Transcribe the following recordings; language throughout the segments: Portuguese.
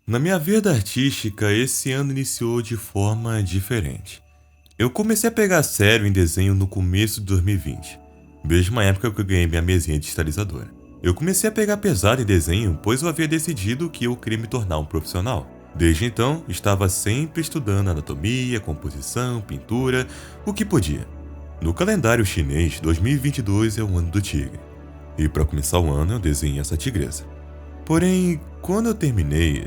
Na minha vida artística, esse ano iniciou de forma diferente. Eu comecei a pegar sério em desenho no começo de 2020, mesma época que eu ganhei minha mesinha digitalizadora. Eu comecei a pegar pesado em desenho, pois eu havia decidido que eu queria me tornar um profissional. Desde então, estava sempre estudando anatomia, composição, pintura, o que podia. No calendário chinês, 2022 é o ano do tigre. E para começar o ano, eu desenhei essa tigresa. Porém, quando eu terminei,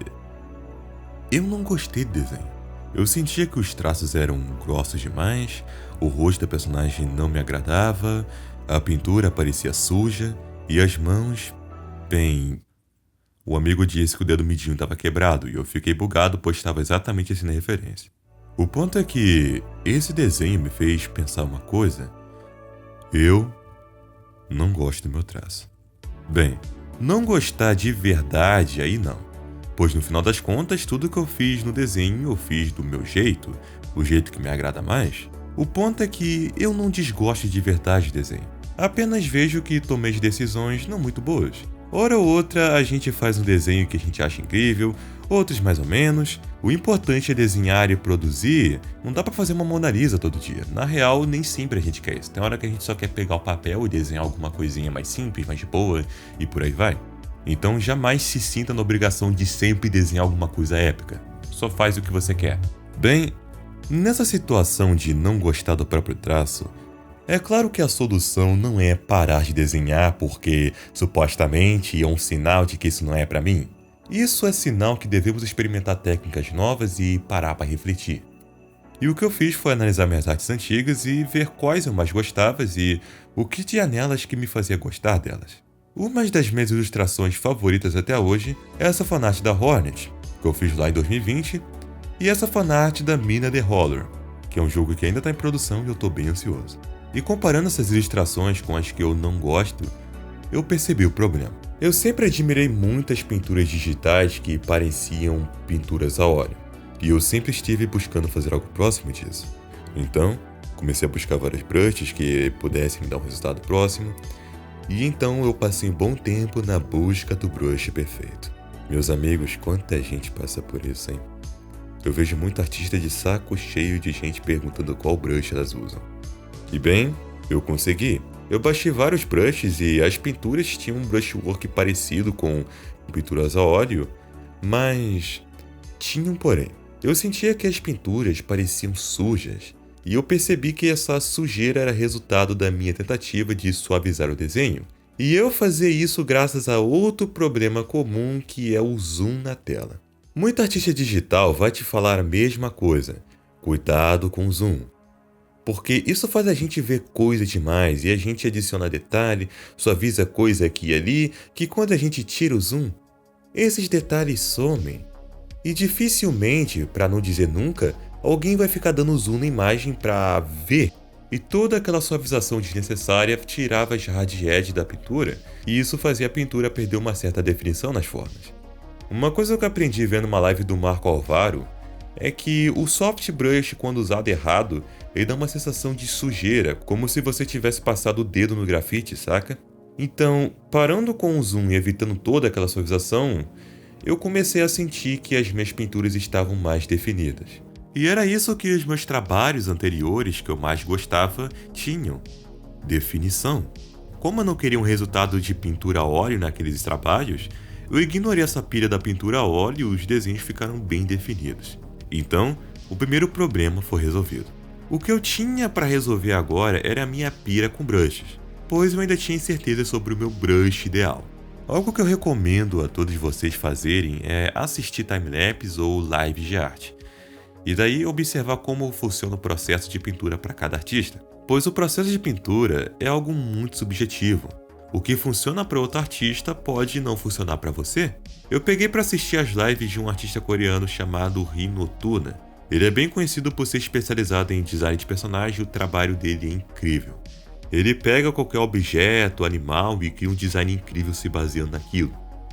eu não gostei do desenho. Eu sentia que os traços eram grossos demais, o rosto da personagem não me agradava, a pintura parecia suja e as mãos, bem, o amigo disse que o dedo midinho estava quebrado e eu fiquei bugado pois estava exatamente assim na referência. O ponto é que esse desenho me fez pensar uma coisa. Eu não gosto do meu traço. Bem, não gostar de verdade aí não. Pois no final das contas, tudo que eu fiz no desenho eu fiz do meu jeito, o jeito que me agrada mais. O ponto é que eu não desgosto de verdade de desenho. Apenas vejo que tomei decisões não muito boas. Hora ou outra a gente faz um desenho que a gente acha incrível, outros mais ou menos. O importante é desenhar e produzir. Não dá pra fazer uma Mona Lisa todo dia. Na real, nem sempre a gente quer isso. Tem hora que a gente só quer pegar o papel e desenhar alguma coisinha mais simples, mais de boa, e por aí vai. Então jamais se sinta na obrigação de sempre desenhar alguma coisa épica. Só faz o que você quer. Bem, nessa situação de não gostar do próprio traço, é claro que a solução não é parar de desenhar porque supostamente é um sinal de que isso não é para mim. Isso é sinal que devemos experimentar técnicas novas e parar para refletir. E o que eu fiz foi analisar minhas artes antigas e ver quais eu mais gostava e o que tinha nelas que me fazia gostar delas. Uma das minhas ilustrações favoritas até hoje é essa fanart da Hornet, que eu fiz lá em 2020, e essa fanart da Mina The Holler, que é um jogo que ainda está em produção e eu estou bem ansioso. E comparando essas ilustrações com as que eu não gosto, eu percebi o problema. Eu sempre admirei muitas pinturas digitais que pareciam pinturas a óleo, e eu sempre estive buscando fazer algo próximo disso. Então, comecei a buscar vários brushes que pudessem me dar um resultado próximo, e então eu passei um bom tempo na busca do brush perfeito. Meus amigos, quanta gente passa por isso, hein? Eu vejo muito artista de saco cheio de gente perguntando qual brush elas usam. E bem, eu consegui. Eu baixei vários brushes e as pinturas tinham um brushwork parecido com pinturas a óleo, mas tinha um porém. Eu sentia que as pinturas pareciam sujas, e eu percebi que essa sujeira era resultado da minha tentativa de suavizar o desenho. E eu fazia isso graças a outro problema comum que é o zoom na tela. Muito artista digital vai te falar a mesma coisa. Cuidado com o zoom. Porque isso faz a gente ver coisa demais e a gente adiciona detalhe, suaviza coisa aqui e ali, que quando a gente tira o zoom, esses detalhes somem. E dificilmente, para não dizer nunca, alguém vai ficar dando zoom na imagem para ver. E toda aquela suavização desnecessária tirava as hard edge da pintura, e isso fazia a pintura perder uma certa definição nas formas. Uma coisa que eu aprendi vendo uma live do Marco Alvaro é que o soft brush, quando usado errado, ele dá uma sensação de sujeira, como se você tivesse passado o dedo no grafite, saca? Então, parando com o zoom e evitando toda aquela suavização, eu comecei a sentir que as minhas pinturas estavam mais definidas. E era isso que os meus trabalhos anteriores que eu mais gostava tinham: definição. Como eu não queria um resultado de pintura a óleo naqueles trabalhos, eu ignorei essa pilha da pintura a óleo e os desenhos ficaram bem definidos. Então, o primeiro problema foi resolvido. O que eu tinha para resolver agora era a minha pira com brushes, pois eu ainda tinha incerteza sobre o meu brush ideal. Algo que eu recomendo a todos vocês fazerem é assistir timelapse ou lives de arte. E daí observar como funciona o processo de pintura para cada artista, pois o processo de pintura é algo muito subjetivo. O que funciona para outro artista pode não funcionar para você. Eu peguei para assistir as lives de um artista coreano chamado Rino Tuna. Ele é bem conhecido por ser especializado em design de personagem e o trabalho dele é incrível. Ele pega qualquer objeto, animal e cria um design incrível se baseando naquilo.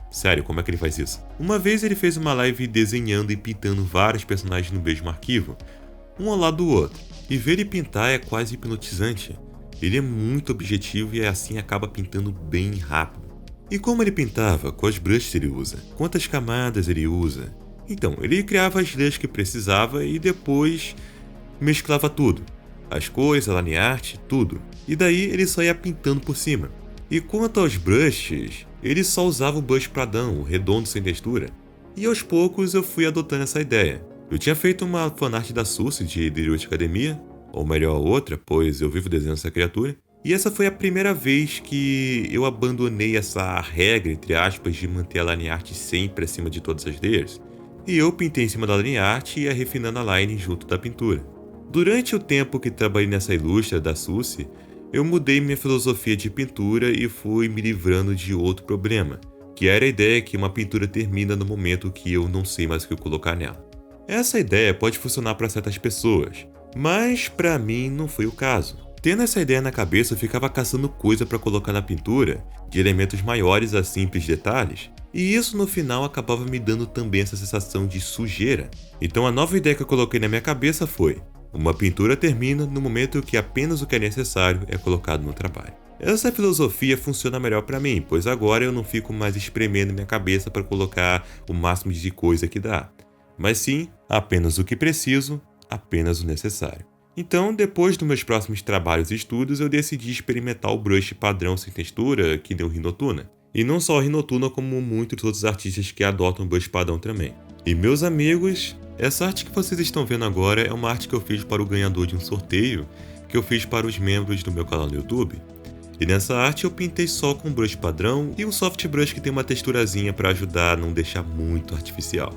Sério, como é que ele faz isso? Uma vez ele fez uma live desenhando e pintando vários personagens no mesmo arquivo, um ao lado do outro. E ver ele pintar é quase hipnotizante. Ele é muito objetivo e assim acaba pintando bem rápido. E como ele pintava? Quais brushes ele usa? Quantas camadas ele usa? Então, ele criava as ideias que precisava e depois mesclava tudo. As cores, a line art, tudo. E daí ele só ia pintando por cima. E quanto aos brushes, ele só usava o brush padrão, o redondo sem textura. E aos poucos eu fui adotando essa ideia. Eu tinha feito uma fanart da Suzy de The Root Academia, ou melhor outra, pois eu vivo desenhando essa criatura. E essa foi a primeira vez que eu abandonei essa regra, entre aspas, de manter a line art sempre acima de todas as layers. E eu pintei em cima da line art e ia refinando a line junto da pintura. Durante o tempo que trabalhei nessa ilustra da Suzy, eu mudei minha filosofia de pintura e fui me livrando de outro problema, que era a ideia que uma pintura termina no momento que eu não sei mais o que colocar nela. Essa ideia pode funcionar para certas pessoas, mas para mim não foi o caso. Tendo essa ideia na cabeça, eu ficava caçando coisa para colocar na pintura, de elementos maiores a simples detalhes, e isso no final acabava me dando também essa sensação de sujeira. Então a nova ideia que eu coloquei na minha cabeça foi: uma pintura termina no momento que apenas o que é necessário é colocado no trabalho. Essa filosofia funciona melhor para mim, pois agora eu não fico mais espremendo minha cabeça para colocar o máximo de coisa que dá, mas sim apenas o que preciso, apenas o necessário. Então, depois dos meus próximos trabalhos e estudos, eu decidi experimentar o brush padrão sem textura, que nem o Rinotuna. E não só o Rinotuna, como muitos outros artistas que adotam o brush padrão também. E meus amigos, essa arte que vocês estão vendo agora é uma arte que eu fiz para o ganhador de um sorteio que eu fiz para os membros do meu canal no YouTube. E nessa arte eu pintei só com brush padrão e um soft brush que tem uma texturazinha para ajudar a não deixar muito artificial.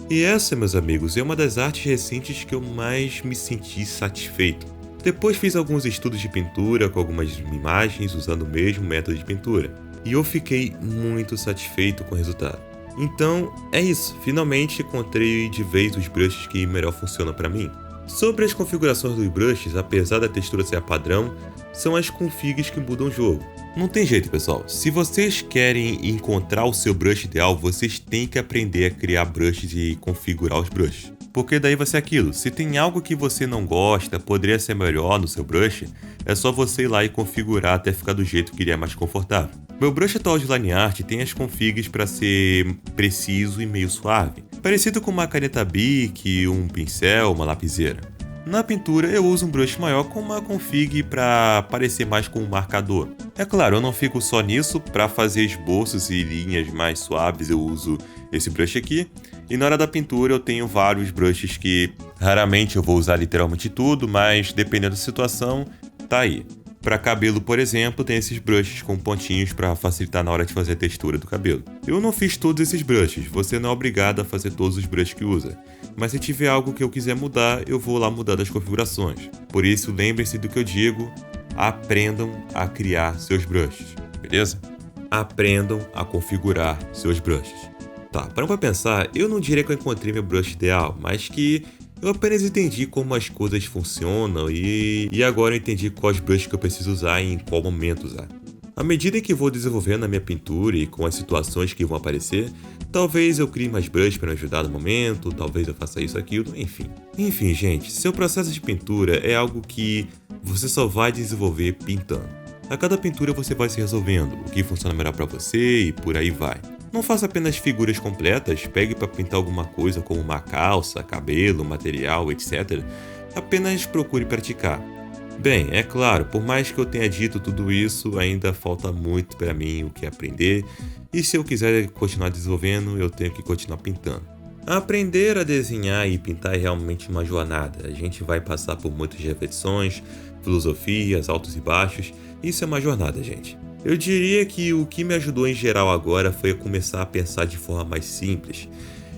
E essa, meus amigos, é uma das artes recentes que eu mais me senti satisfeito. Depois fiz alguns estudos de pintura com algumas imagens usando o mesmo método de pintura. E eu fiquei muito satisfeito com o resultado. Então, é isso. Finalmente encontrei de vez os brushes que melhor funcionam para mim. Sobre as configurações dos brushes, apesar da textura ser a padrão, são as configs que mudam o jogo. Não tem jeito, pessoal. Se vocês querem encontrar o seu brush ideal, vocês têm que aprender a criar brushes e configurar os brushes. Porque daí vai ser aquilo. Se tem algo que você não gosta, poderia ser melhor no seu brush, é só você ir lá e configurar até ficar do jeito que ele é mais confortável. Meu brush atual de line art tem as configs para ser preciso e meio suave, parecido com uma caneta Bic, um pincel, uma lapiseira. Na pintura eu uso um brush maior com uma config para parecer mais com um marcador. É claro, eu não fico só nisso, para fazer esboços e linhas mais suaves eu uso esse brush aqui. E na hora da pintura eu tenho vários brushes que raramente eu vou usar literalmente tudo, mas dependendo da situação, tá aí. Para cabelo, por exemplo, tem esses brushes com pontinhos para facilitar na hora de fazer a textura do cabelo. Eu não fiz todos esses brushes, você não é obrigado a fazer todos os brushes que usa. Mas se tiver algo que eu quiser mudar, eu vou lá mudar das configurações. Por isso, lembrem-se do que eu digo, aprendam a criar seus brushes, beleza? Aprendam a configurar seus brushes. Tá, parando pra pensar, eu não diria que eu encontrei meu brush ideal, mas que eu apenas entendi como as coisas funcionam e agora eu entendi quais brushes que eu preciso usar e em qual momento usar. À medida que vou desenvolvendo a minha pintura e com as situações que vão aparecer, talvez eu crie mais brushes para me ajudar no momento, talvez eu faça isso, aquilo, enfim. Enfim, gente, seu processo de pintura é algo que você só vai desenvolver pintando. A cada pintura você vai se resolvendo, o que funciona melhor para você e por aí vai. Não faça apenas figuras completas, pegue para pintar alguma coisa como uma calça, cabelo, material, etc. Apenas procure praticar. Bem, é claro, por mais que eu tenha dito tudo isso, ainda falta muito para mim o que aprender, e se eu quiser continuar desenvolvendo, eu tenho que continuar pintando. Aprender a desenhar e pintar é realmente uma jornada. A gente vai passar por muitas reflexões, filosofias, altos e baixos. Isso é uma jornada, gente. Eu diria que o que me ajudou em geral agora foi a começar a pensar de forma mais simples.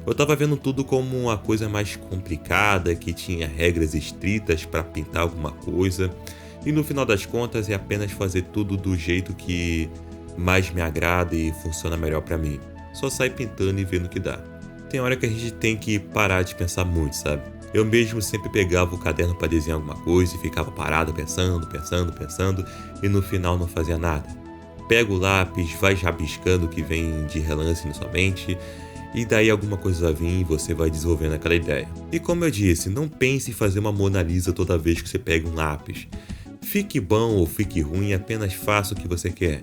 Eu estava vendo tudo como uma coisa mais complicada, que tinha regras estritas para pintar alguma coisa, e no final das contas é apenas fazer tudo do jeito que mais me agrada e funciona melhor para mim. Só sair pintando e vendo o que dá. Tem hora que a gente tem que parar de pensar muito, sabe? Eu mesmo sempre pegava o caderno para desenhar alguma coisa e ficava parado pensando, e no final não fazia nada. Pega o lápis, vai rabiscando o que vem de relance na sua mente, e daí alguma coisa vai vir e você vai desenvolvendo aquela ideia. E como eu disse, não pense em fazer uma Mona Lisa toda vez que você pega um lápis. Fique bom ou fique ruim, apenas faça o que você quer.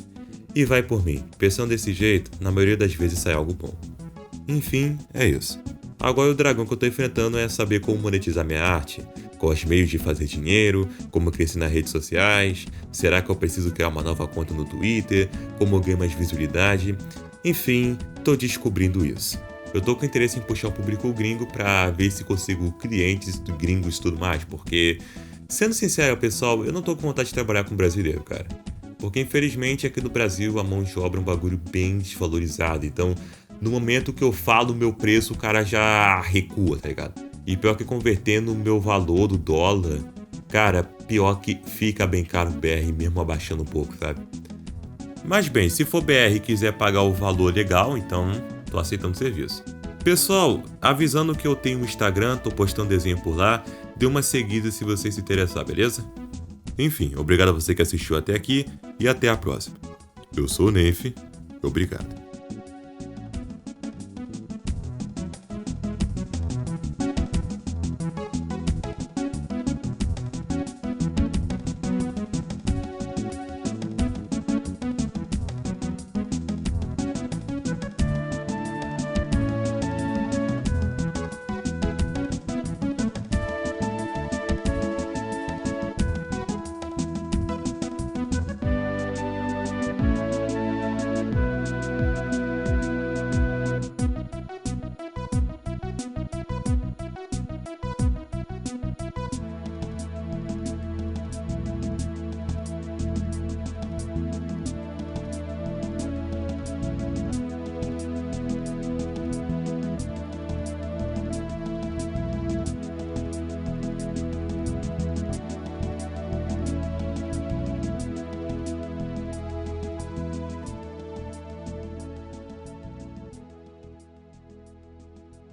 E vai por mim. Pensando desse jeito, na maioria das vezes sai algo bom. Enfim, é isso. Agora o dragão que eu tô enfrentando é saber como monetizar minha arte, quais meios de fazer dinheiro, como crescer nas redes sociais, será que eu preciso criar uma nova conta no Twitter, como eu ganho mais visibilidade, enfim, tô descobrindo isso. Eu tô com interesse em puxar o público gringo pra ver se consigo clientes gringos e tudo mais, porque, sendo sincero, pessoal, eu não tô com vontade de trabalhar com brasileiro, cara. Porque infelizmente aqui no Brasil a mão de obra é um bagulho bem desvalorizado, então no momento que eu falo o meu preço, o cara já recua, tá ligado? E pior que convertendo o meu valor do dólar, cara, pior que fica bem caro o BR mesmo abaixando um pouco, sabe? Mas bem, se for BR e quiser pagar o valor legal, então tô aceitando o serviço. Pessoal, avisando que eu tenho um Instagram, tô postando desenho por lá, dê uma seguida se você se interessar, beleza? Enfim, obrigado a você que assistiu até aqui e até a próxima. Eu sou o Nenf, obrigado.